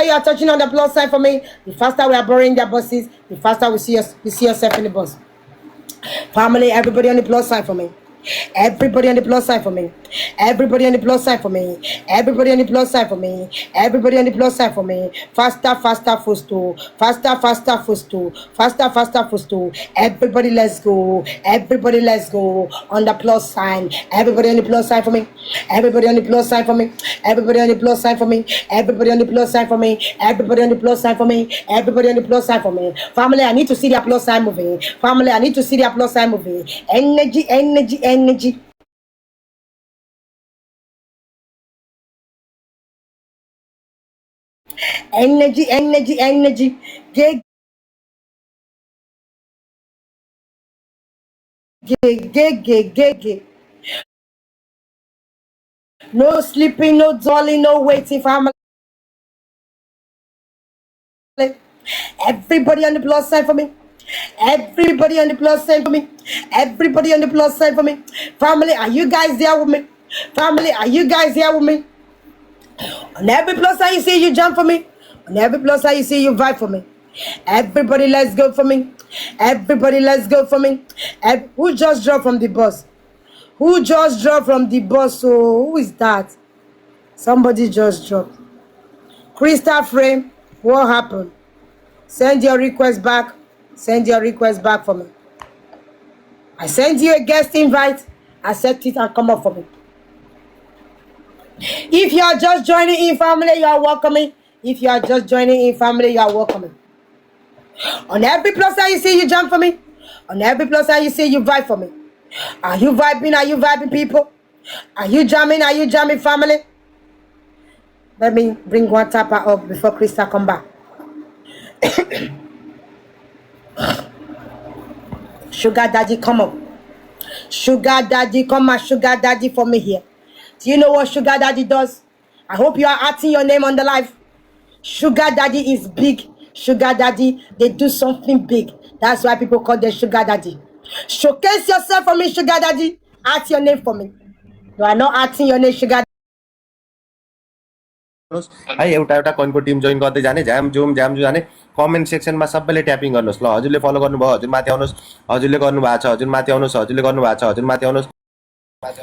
faster you are touching on the plus sign for me, the faster we are borrowing their buses, the faster we see yourself in the bus. Family, everybody on the plus side for me. Everybody on the plus side for me. Everybody on the plus side for me. Everybody on the plus side for me. Everybody on the plus side for me. Faster, faster, faster. Faster, faster, faster. Faster, faster, faster. Everybody, let's go. Everybody, let's go. On the plus sign. Everybody on the plus side for me. Everybody on the plus side for me. Everybody on the plus side for me. Everybody on the plus side for me. Everybody on the plus side for me. Everybody on the plus side for me. Family, I need to see their plus sign moving. Family, I need to see their plus sign moving. Energy, energy, energy. Energy, energy, energy. Get, get. No sleeping, no dwelling, no waiting. Family. Everybody on the plus side for me. Everybody on the plus side for me. Everybody on the plus side for me. Family, are you guys there with me? Family, are you guys here with me? On every plus side you see, you jump for me. On every plus side you see, you vibe for me. Everybody, let's go for me. Everybody, let's go for me. Who just dropped from the bus? Who just dropped from the bus? So who is that? Somebody just dropped. Crystal Frame, what happened? Send your request back. Send your request back for me. I send you a guest invite. Accept it and come up for me. If you are just joining in, family, you are welcoming. If you are just joining in, family, you are welcoming. On every plus side you see, you jump for me. On every plus side you see, you vibe for me. Are you vibing? Are you vibing, people? Are you jamming? Are you jamming, family? Let me bring one tapper up before Krista come back. Sugar daddy, come up. Sugar daddy, come on, sugar daddy for me here. Do you know what sugar daddy does? I hope you are adding your name on the live. Sugar daddy is big. Sugar daddy, they do something big. That's why people call them sugar daddy. Showcase yourself for me, sugar daddy. Add your name for me. You are not adding your name, sugar. है एउटा एउटा कोइनको team join गर्दै जाने झ्याम zoom जाने comment सेक्सनमा सबैले tapping गर्नुहोस् ल हजुरले फलो गर्नुभयो हजुर माथि आउनुहोस् हजुरले गर्नुभएको छ हजुर माथि आउनुहोस् हजुरले गर्नुभएको छ हजुर माथि आउनुहोस्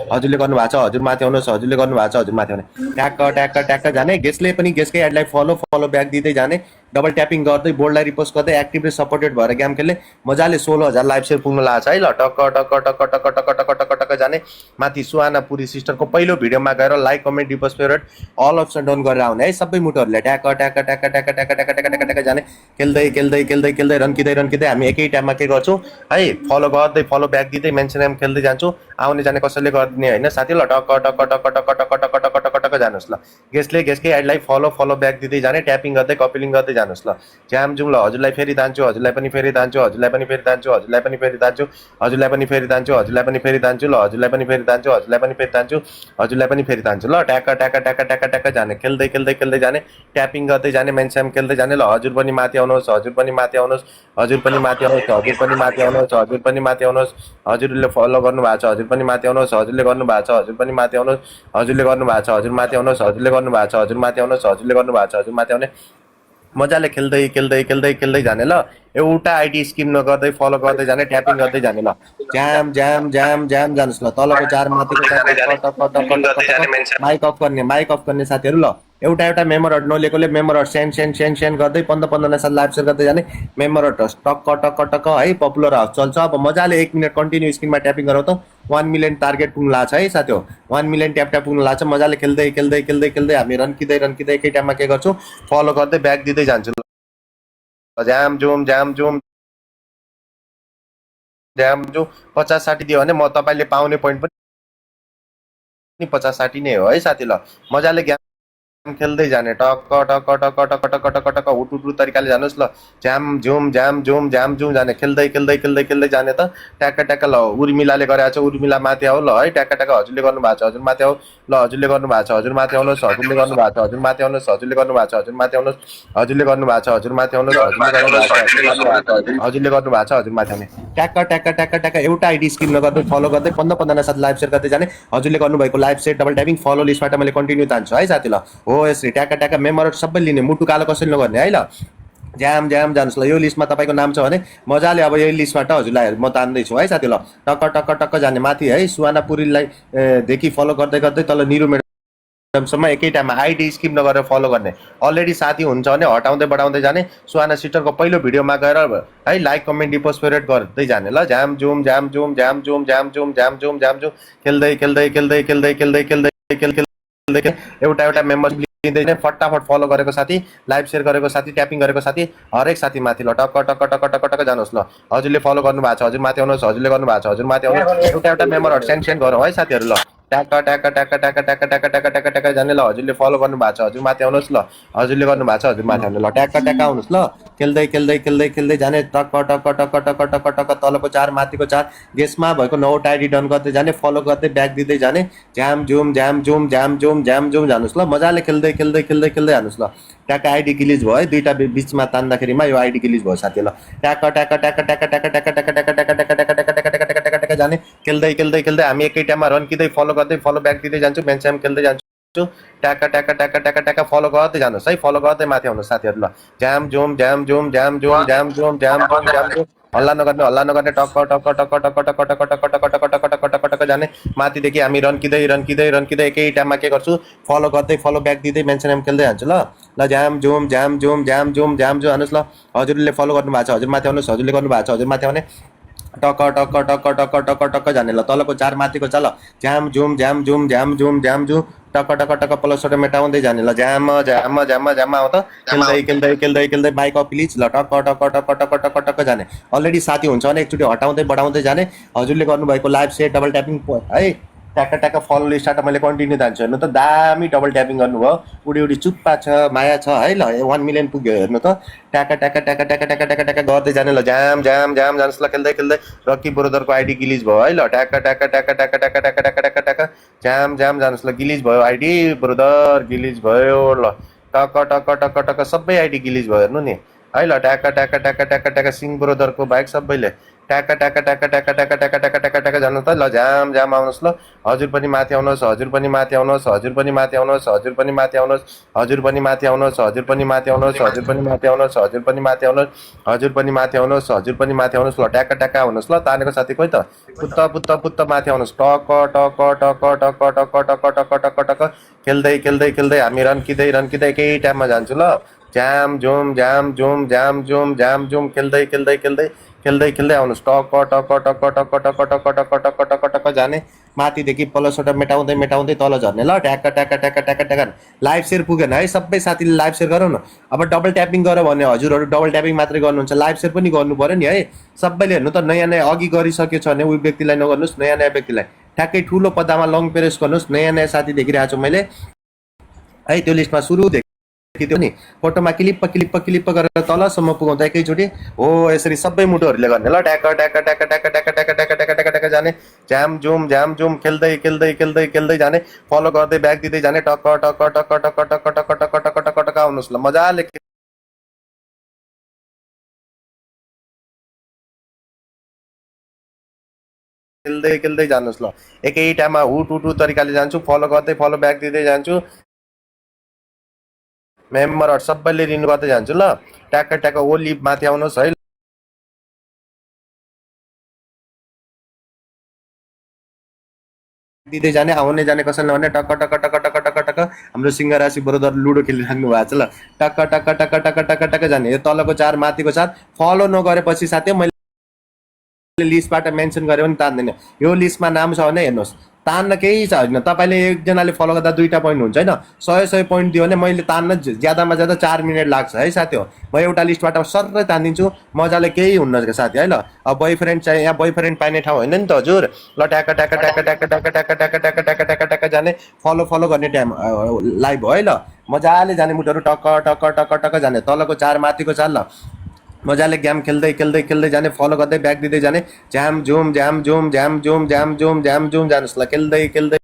हजुरले गर्नुभएको छ हजुर माथि आउनुहोस् हजुरले गर्नुभएको छ हजुर माथि आउने ट्याक्क ट्याक्क ट्याक्क जाने गेस्टले पनि गेस्टकै एडलाई फलो ब्याक दिँदै जाने डबल ट्यापिङ गर्दै बोर्डलाई रिपोस्ट गर्दै एक्टिभली सपोर्टेड भएर गेम खेल्ने मजाले 16,000 लाइभ सेयर पुग्न लाग्छ है ल टक्क टक्क टक्क टक्क टक्क टक्क टक्क टक्क जाने माथि सुहाना पुरी सिस्टरको पहिलो भिडियोमा गएर like comment repost favourite all option down गरेर आउने है सबै मुटुहरूले ट्याक्क ट्याक्क ट्याक्क ट्याक्क ट्याक्क ट्याक्क ट्याक्क ट्याक्क जाने खेल्दै खेल्दै खेल्दै खेल्दै रन्किँदै हामी एकै टाइममा के गर्छौँ है फलो गर्दै फलो ब्याक दिँदै मेन्सन एम खेल्दै जान्छौँ आउने जाने कसैले गरिदिने होइन साथी ल टक्क टक्क टक्क टक्क टक्क टक्क टक्क टक्क टक्क जानुहोस् ल गेस्टकै एडलाई फलो ब्याक दिँदै जाने ट्यापिङ गर्दै कपिलिङ गर्दै जानुहोस् ल जाम जुम ल हजुरलाई फेरि दान्छु हजुरलाई पनि फेरि दान्छु हजुरलाई पनि फेरि दान्छु हजुरलाई पनि फेरि दान्छु हजुरलाई पनि फेरि दान्छु हजुरलाई पनि फेरि दान्छु ल हजुरलाई पनि फेरि दान्छु हजुरलाई पनि फेरि दान्छु हजुरलाई पनि फेरि दान्छु ल ट्याक्क ट्याक्क ट्याक्क ट्याक्क ट्याक्क जाने खेल्दै खेल्दै खेल्दै जाने ट्यापिङ गर्दै जाने मेन्सन खेल्दै जाने ल हजुर पनि माथि आउनुहोस् हजुर पनि माथि आउनुहोस् हजुर पनि माथि आउनुहोस् हजुर पनि माथि आउनुहोस् हजुर पनि माथि आउनुहोस् हजुरले फलो गर्नुभएको छ हजुर पनि माथि आउनुहोस् हजुरले गर्नुभएको छ हजुर पनि माथि आउनुहोस् हजुरले गर्नुभएको छ हजुर माथि आउनुहोस् हजुरले गर्नुभएको छ हजुर माथि आउनुहोस् हजुरले गर्नुभएको छ हजुर माथि आउने मजाले खेल्दै खेल्दै खेल्दै खेल्दै जाने ल एउटा आइडी स्किम नगर्दै फलो गर्दै जाने ट्यापिङ गर्दै जाने ल जाम जाम जाम जाम जानुहोस् ल तलको चार माथिको माइक अफ गर्ने साथीहरू ल एउटा एउटा मेम्बरहरू नलिएकोले मेम्बरहरू सेन्ड गर्दै 15 साल लाइभ सेयर गर्दै जाने मेम्बरहरू टक्क टक्क टक्क है पपुलर हाउस चल्छ अब मजाले 1 मिनट कन्टिन्यू स्क्रिनमा ट्यापिङ गरौँ त 1 मिलियन टार्गेट पुग्न लाग्छ है साथी हो 1 मिलियन ट्याप पुग्न लाग्छ मजाले खेल्दै खेल्दै खेल्दै खेल्दै हामी रन्किँदै एकै टाइममा के गर्छौँ फलो गर्दै ब्याक दिँदै जान्छु जाम जुम 50-60 दियो भने म तपाईँले पाउने पोइन्ट पनि 50-60 नै हो है साथी ल मजाले खेल्दै जाने टक्क टक्क टक्क टक्क टक्क टक्क टक्क हुटुटु तरिकाले जानुहोस् ल जाम जुम जाने खेल्दै खेल्दै खेल्दै खेल्दै जाने त ट्याक्क ट्याक्क ल उर्मिलाले गरेको छ उर्मिला माथि आऊ ल है ट्याक्क ट्याक्क हजुरले गर्नुभएको छ हजुर माथि आऊ ल हजुरले गर्नुभएको छ हजुर माथि आउनुहोस् हजुरले गर्नुभएको छ हजुर माथि आउनुहोस् हजुरले गर्नुभएको छ हजुर माथि आउनुहोस् हजुरले गर्नुभएको छ हजुर माथि आउनुहोस् हजुरले गर्नुभएको छ हजुर माथि आउने ट्याक्क ट्याक्क ट्याक्क ट्याक्क एउटा आइडी स्किम नगर्दै फलो गर्दै 15 साथ लाइभ सेयर गर्दै जाने हजुरले गर्नुभएको live share double tapping follow लिस्टबाट मैले कन्टिन्यू जान्छु है साथी ल हो हो यसरी ट्याक्का ट्याक्का मेम्बरहरू सबै लिने, मुटु कालो कसैले नगर्ने है ल। ज्याम ज्याम जानुहोस् ल। यो लिस्टमा तपाईँको नाम छ भने मजाले अब यही लिस्टबाट हजुरलाई म तान्दैछु है साथी ल। टक्क टक्क टक्क जाने माथि है सुहाना पुरीलाई देखि फलो गर्दै गर्दै तल निरु सम्म एकै टाइममा आइडी स्किप नगरेर फलो गर्ने। अलरेडी साथी हुन्छ भने हटाउँदै बढाउँदै जाने। सुहाना सिस्टरको पहिलो भिडियोमा गएर है लाइक कमेन्ट रिपोस्ट फेभरेट गर्दै जाने ल। झ्याम जुम झ्याम जुम झ्याम जुम झ्याम जुम झ्याम जुम झ्याम जुम खेल्दै खेल्दै खेल्दै खेल्दै खेल्दै खेल्दै खेल्दै एउटा एउटा मेम्बरसिप लिँदै फटाफट फलो गरेको साथी, लाइभ सेयर गरेको साथी, ट्यापिङ गरेको साथी हरेक साथी माथि ल टक्क टक्क टक्क टक्क टक्क जानुहोस् ल। हजुरले फलो गर्नुभएको छ हजुर माथि आउनुहोस्, हजुरले गर्नुभएको छ हजुर माथि आउनुहोस्। एउटा एउटा मेम्बरहरू सेन्ड गरौँ है साथीहरू ल। ट्याक्क ट्याक्क ट्याक्क ट्याक्क ट्याक्क ट्याक्क ट्याक्क ट्याक्क ट्याक्क जाने ल। हजुरले फलो गर्नुभएको छ हजुर माथि आउनुहोस् ल। हजुरले गर्नुभएको छ हजुर माथि आउनु ल। ट्याक्क ट्याक्क आउनुहोस् ल। खेल्दै खेल्दै खेल्दै खेल्दै जाने टक्क टक्क टक्क टक्क टक्क टक्क तलको 4 माथिको 4 गेसमा भएको 9 आइडी डन गर्दै जाने, फलो गर्दै ब्याक दिँदै जाने। झ्याम जुम झ्याम जुम झ्याम जुम झ्याम जुम जानुहोस् ल। मजाले खेल्दै खेल्दै खेल्दै खेल्दै जानुहोस् ल। ट्याक्क आइडी गिलिज भयो है, दुईटा बिचमा तान्दाखेरिमा यो आइडी गिलिज भयो साथी ल। ट्याक्क ट्याक्क ट्याक्क ट्याक्क ट्याक्क ट्याक्क ट्याक्क ट्याक्क ट्याक्क ट्याक्क ट्याक्क ट्याक्क ट्याक्क ट्याक्क ट्याक्क ट्याक्क ट्याक्क जाने। खेल्दै खेल्दै खेल्दै हामी एकै टाइममा रन्किँदै फलो गर्दै फलो ब्याक दिँदै जान्छु, मेन्सम खेल्दै जान्छु। ट्याक्क ट्याक्क ट्याक्क ट्याक्क ट्याक्क फलो गर्दै जानुहोस् है, फलो गर्दै माथि आउनुहोस् साथीहरू ल। झ्याम जुम झ्याम जुम झ्याम जुम झ्याम जुम झ्याम जुम झ्याम जुम हल्ला नगर्ने टक्क टक्क टक्क टक्क टक्क टक्क टक्क टक्क टक्क टक्क टक्क टक्क टक्क जाने। माथिदेखि हामी रन्किँदै रन्किँदै रन्किँदै एकै टाइममा के गर्छु फलो गर्दै फलो ब्याक दिँदै मेन्सन खेल्दै जान्छु ल। ल झ्याम जुम झ्याम जुम झ्याम जुम झ्याम जुम हान्नुहोस् ल। हजुरले फलो गर्नुभएको छ हजुर माथि आउनुहोस्, हजुरले गर्नुभएको छ हजुर माथि आउने। टक्क टक्क टक्क टक्क टक्क टक्क जाने ल। तलको 4 माथिको छ ल। झ्याम जुम झ्याम जुम झ्याम जुम झ्याम जुम टक्क टक्क टक्क प्लसबाट मेटाउँदै जाने ल। झ्याम झ्याम झ्याम झ्याम आउँछ खेल्दै खेल्दै खेल्दै खेल्दै माइक अफ प्लिज ल। टक्क टक्क टक्क टक्क टक्क टक्क जाने। अलरेडी साथी हुन्छ भने एकचोटि हटाउँदै बढाउँदै जाने। हजुरले गर्नुभएको लाइभ सेयर डबल ट्यापिङ है ट्याक्क ट्याक्क फलो लिस्टबाट मैले कन्टिन्यू जान्छु। हेर्नु त दामी डबल ट्यापिङ गर्नुभयो, उडी उडी चुप्पा छ माया छ है ल। 1 मिलियन पुग्यो हेर्नु त। ट्याक्क ट्याक्क ट्याक्क ट्याक्क ट्याक्क ट्याक्क ट्याक्क गर्दै जाने ल। झ्याम झ्याम झ्याम जानुहोस् ल। खेल्दै खेल्दै रकी ब्रदरको आइडी गिलिज भयो है ल। ट्याक्क ट्याक्क ट्याक्क ट्याक्क ट्याक्क ट्याक्क ट्याक्क ट्याक्क ट्याक्क झ्याम झ्याम जानुहोस् ल। गिलिज भयो आइडी ब्रदर गिलिज भयो ल। टक्क टक्क टक्क टक्क सबै आइडी गिलिज भयो हेर्नु नि है ल। ट्याक्क ट्याक्क ट्याक्क ट्याक्क ट्याक्क सिंह ब्रदरको बाइक सबैले ट्याक्क ट्याक्क ट्याक्क ट्याक्क ट्याक्क ट्याक्क ट्याक्क ट्याक्क ट्याक्क जानु त ल। झ्याम झ्याम आउनुहोस् ल। हजुर पनि माथि आउनुहोस्, हजुर पनि माथि आउनुहोस्, हजुर पनि माथि आउनुहोस्, हजुर पनि माथि आउनुहोस्, हजुर पनि माथि आउनुहोस्, हजुर पनि माथि आउनुहोस्, हजुर पनि माथि आउनुहोस्, हजुर पनि माथि आउनुहोस्, हजुर पनि माथि आउनुहोस्, हजुर पनि माथि आउनुहोस् ल। ट्याक्क ट्याक्क आउनुहोस् ल। तानेको साथी कोही त पुत्त पुत्त पुत्त माथि आउनुहोस्। टक्क टक्क टक्क टक्क टक्क टक्क टक्क टक्क टक्क खेल्दै खेल्दै खेल्दै हामी रन्किँदै रन्किँदै एकै टाइममा जान्छु ल। झ्याम जुम झ्याम जुम झ्याम जुम झ्याम जुम खेल्दै खेल्दै खेल्दै खेल्दै खेल्दै आउनुहोस्। टक्क टक्क टक्क टक्क टक्क टक्क टक्क टक्क टक्क टक्क जाने। माथिदेखि प्लसबाट मेटाउँदै मेटाउँदै तल झर्ने ल। ट्याक्क ट्याक्क ट्याक्क ट्याक्क ट्याक्क लाइभ सेयर पुगेन है, सबै साथीले लाइभ सेयर गरौँ न। अब डबल ट्यापिङ गर भने हजुरहरू डबल ट्यापिङ मात्रै गर्नुहुन्छ, लाइभ सेयर पनि गर्नु पऱ्यो नि है। सबैले हेर्नु त नयाँ नयाँ अघि गरिसकेको छ भने उही व्यक्तिलाई नगर्नुहोस्, नयाँ नयाँ व्यक्तिलाई ठ्याक्कै ठुलो पत्तामा लङ प्रेस गर्नुहोस्। नयाँ नयाँ साथी देखिरहेको छु मैले है, त्यो लिस्टमा सुरुदेखि त्यो नि फोटोमा क्लिप क्लिप क्लिप गरेर तलसम्म पुगाउँदा एकैचोटि हो यसरी सबै मुटुहरूले गर्ने ल। ट्याक्क ट्याक्क ट्याक्क ट्याक्क ट्याक्क ट्याक्क ट्याक्क ट्याक्क ट्याक्क ट्याक्क जाने। झ्याम जुम खेल्दै खेल्दै खेल्दै खेल्दै जाने, फलो गर्दै ब्याक दिँदै जाने। टक्क टक्क टक्क टक्क टक्क टक्क टक्क टक्क टक्क टक्क आउनुहोस् ल। मजाले खेल्दै खेल्दै जानुहोस् ल। एकै टाइममा हुट हुट तरिकाले जान्छु, फलो गर्दै फलो ब्याक दिँदै जान्छु। मेम्बरहरू सबैले रिन्यू गर्दै जान्छु ल। ट्याक्क ट्याक्क ओली माथि आउनुहोस् है। दिँदै जाने, आउने जाने कसैले नभने टक्क टक्क टक्क टक्क टक्क टक्क हाम्रो सिंह राशि ब्रदर लुडो खेलिराख्नु भएको छ ल। टक्क टक्क टक्क टक्क टक्क टक्क जाने। यो तलको 4 माथिको 4 फलो नगरेपछि साथै मैले लिस्टबाट मेन्सन गरेँ पनि तान्दैन। यो लिस्टमा नाम छ भने हेर्नुहोस् तान्न केही छ होइन। तपाईँले एकजनाले फलो गर्दा 2टा पोइन्ट हुन्छ होइन, 100 पोइन्ट दियो भने मैले तान्न ज्यादामा ज्यादा 4 मिनट लाग्छ है साथी हो। म एउटा लिस्टबाट सर्रै तानिदिन्छु, मजाले केही हुन्न साथी है ल। अब बोयफ्रेन्ड चाहिँ यहाँ बोयफ्रेन्ड पाइने ठाउँ होइन नि त हजुर ल। ट्याक्क ट्याक्क ट्याक्क ट्याक्क ट्याक्क ट्याक्क ट्याक्क ट्याक्क ट्याक्क ट्याक्क ट्याक्क जाने, फलो फलो गर्ने टाइम लाइभ हो है ल। मजाले जाने मुटुहरू टक्क टक्क टक्क टक्क जाने। तलको 4 माथिको 4 ल। मजाले गेम खेल्दै खेल्दै खेल्दै जाने, फलो गर्दै ब्याक दिँदै जाने। झ्याम जुम झ्याम जुम झ्याम जुम झ्याम जुम झ्याम जुम जानुहोस् ल। खेल्दै खेल्दै